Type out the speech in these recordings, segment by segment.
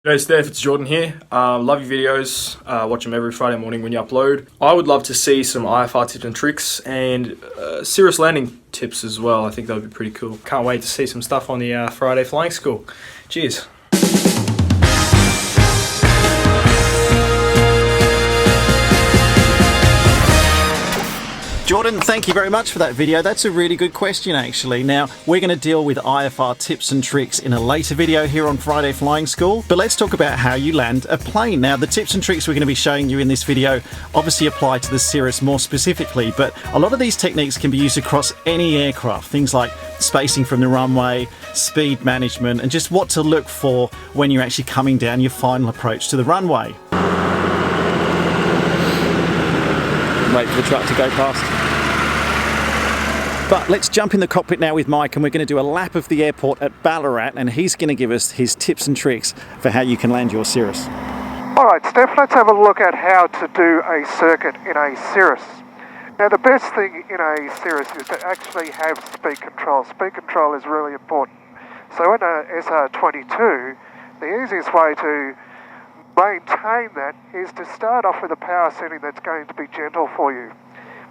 G'day Steph, it's Jordan here. Love your videos, watch them every Friday morning when you upload. I would love to see some IFR tips and tricks and Cirrus landing tips as well. I think that would be pretty cool. Can't wait to see some stuff on the Friday Flying School. Cheers. Jordan, thank you very much for that video. That's a really good question actually. Now, we're going to deal with IFR tips and tricks in a later video here on Friday Flying School, but let's talk about how you land a plane. Now, the tips and tricks we're going to be showing you in this video obviously apply to the Cirrus more specifically, but a lot of these techniques can be used across any aircraft. Things like spacing from the runway, speed management, and just what to look for when you're actually coming down your final approach to the runway. Wait for the truck to go past. But let's jump in the cockpit now with Mike, and we're going to do a lap of the airport at Ballarat, and he's going to give us his tips and tricks for how you can land your Cirrus. Alright Steph, let's have a look at how to do a circuit in a Cirrus. Now the best thing in a Cirrus is to actually have speed control. Speed control is really important. So in a SR22, the easiest way to maintain that is to start off with a power setting that's going to be gentle for you.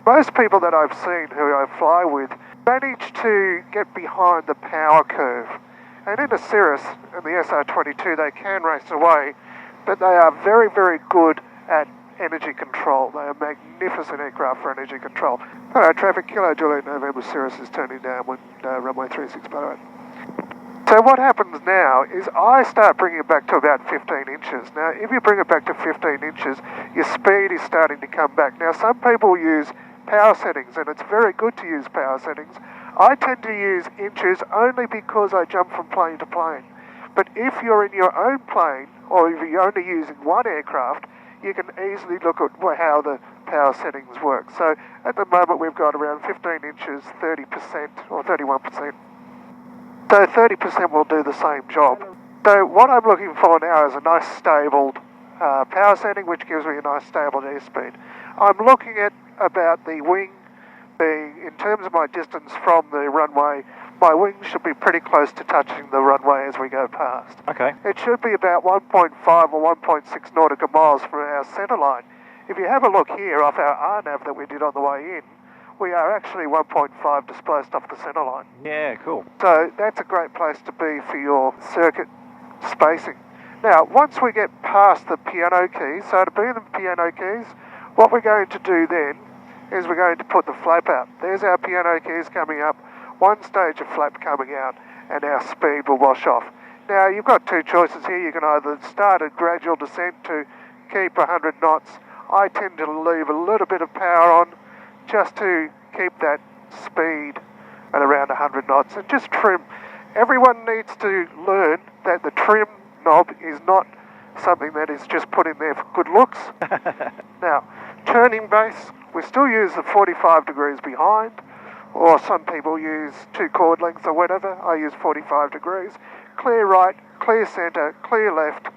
Most people that I've seen who I fly with manage to get behind the power curve. And in a Cirrus, in the SR22, they can race away, but they are very, very good at energy control. They are magnificent aircraft for energy control. Alright, traffic, Kilo Juliet November, Cirrus is turning downwind, runway 36 Ballarat. So what happens now is I start bringing it back to about 15 inches. Now, if you bring it back to 15 inches, your speed is starting to come back. Now, some people use power settings, and it's very good to use power settings. I tend to use inches only because I jump from plane to plane. But if you're in your own plane, or if you're only using one aircraft, you can easily look at how the power settings work. So at the moment we've got around 15 inches, 30% or 31%. So 30% will do the same job. So what I'm looking for now is a nice stable power setting, which gives me a nice stable airspeed. I'm looking at about the wing being, in terms of my distance from the runway, my wing should be pretty close to touching the runway as we go past. Okay. It should be about 1.5 or 1.6 nautical miles from our centre line. If you have a look here off our RNAV that we did on the way in, we are actually 1.5 displaced off the centre line. Yeah, cool. So that's a great place to be for your circuit spacing. Now, once we get past the piano keys, so to be in the piano keys, what we're going to do then is we're going to put the flap out. There's our piano keys coming up, one stage of flap coming out, and our speed will wash off. Now, you've got two choices here. You can either start a gradual descent to keep 100 knots. I tend to leave a little bit of power on just to keep that speed at around 100 knots and just trim. Everyone needs to learn that the trim knob is not something that is just put in there for good looks. Now, turning base, we still use the 45 degrees behind, or some people use 2 chord lengths or whatever. I use 45 degrees. Clear right, clear centre, clear left,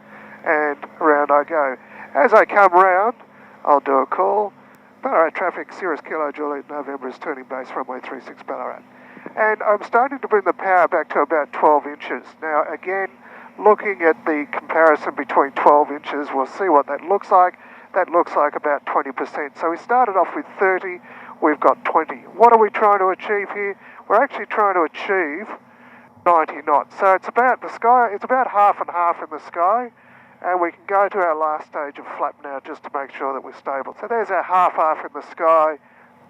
and around I go. As I come round, I'll do a call. Ballarat traffic, Cirrus Kilo Juliet November is turning base runway 36 Ballarat. And I'm starting to bring the power back to about 12 inches. Now again, looking at the comparison between 12 inches, we'll see what that looks like. That looks like about 20%. So we started off with 30, we've got 20. What are we trying to achieve here? We're actually trying to achieve 90 knots. So it's about the sky, it's about half and half in the sky. And we can go to our last stage of flap now just to make sure that we're stable. So there's our half in the sky.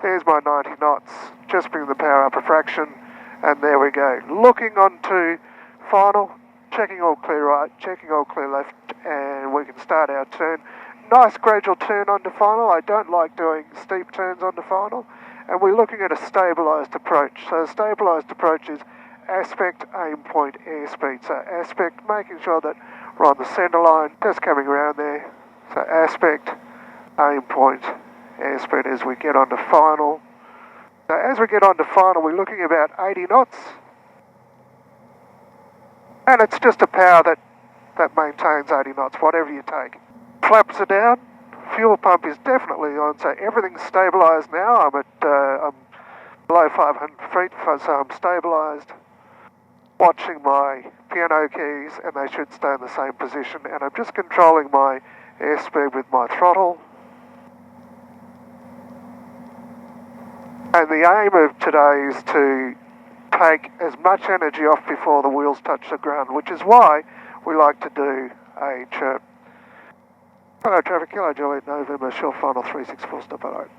There's my 90 knots. Just bring the power up a fraction. And there we go. Looking onto final. Checking all clear right. Checking all clear left. And we can start our turn. Nice gradual turn onto final. I don't like doing steep turns onto final. And we're looking at a stabilised approach. So a stabilised approach is aspect, aim point, airspeed. So aspect, making sure that we're on the centre line, just coming around there. So aspect, aim point, airspeed as we get onto final. So as we get onto final, we're looking about 80 knots. And it's just a power that maintains 80 knots, whatever you take. Flaps are down, fuel pump is definitely on, so everything's stabilised now. I'm below 500 feet, so I'm stabilised. watching my piano keys, and they should stay in the same position. And I'm just controlling my airspeed with my throttle. And the aim of today is to take as much energy off before the wheels touch the ground, which is why we like to do a chirp. Hello traffic, Kilo Juliet November, short final 364, stop at 8.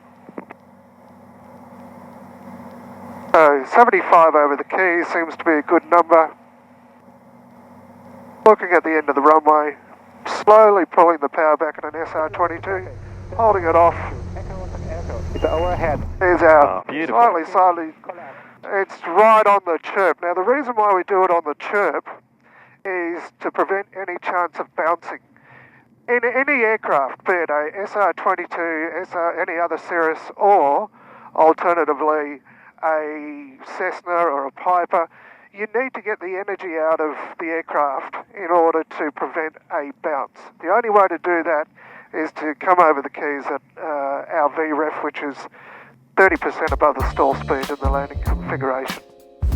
So 75 over the keys seems to be a good number. Looking at the end of the runway, slowly pulling the power back in an SR22, holding it off. It's overhead. There's our beautiful. slightly, it's right on the chirp. Now the reason why we do it on the chirp is to prevent any chance of bouncing. In any aircraft, be it a SR22, any other Cirrus, or alternatively a Cessna or a Piper, you need to get the energy out of the aircraft in order to prevent a bounce. The only way to do that is to come over the keys at our VREF, which is 30% above the stall speed in the landing configuration.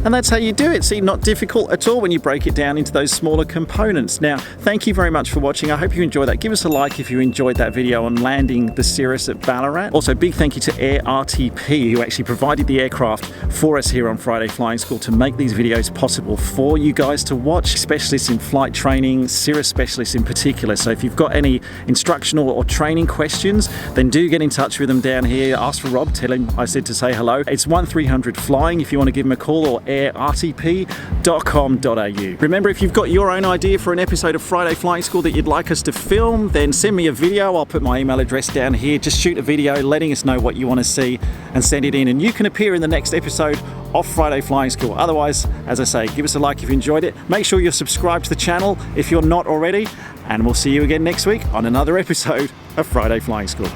And that's how you do it. See, not difficult at all when you break it down into those smaller components. Now, thank you very much for watching. I hope you enjoyed that. Give us a like if you enjoyed that video on landing the Cirrus at Ballarat. Also, big thank you to Air RTP, who actually provided the aircraft for us here on Friday Flying School to make these videos possible for you guys to watch. Specialists in flight training, Cirrus specialists in particular. So if you've got any instructional or training questions, then do get in touch with them down here. Ask for Rob, tell him I said to say hello. It's 1300 Flying if you want to give him a call, or airrtp.com.au. Remember, if you've got your own idea for an episode of Friday Flying School that you'd like us to film, then send me a video. I'll put my email address down here. Just shoot a video letting us know what you want to see and send it in, and you can appear in the next episode of Friday Flying School. Otherwise, as I say, give us a like if you enjoyed it. Make sure you're subscribed to the channel if you're not already, and we'll see you again next week on another episode of Friday Flying School.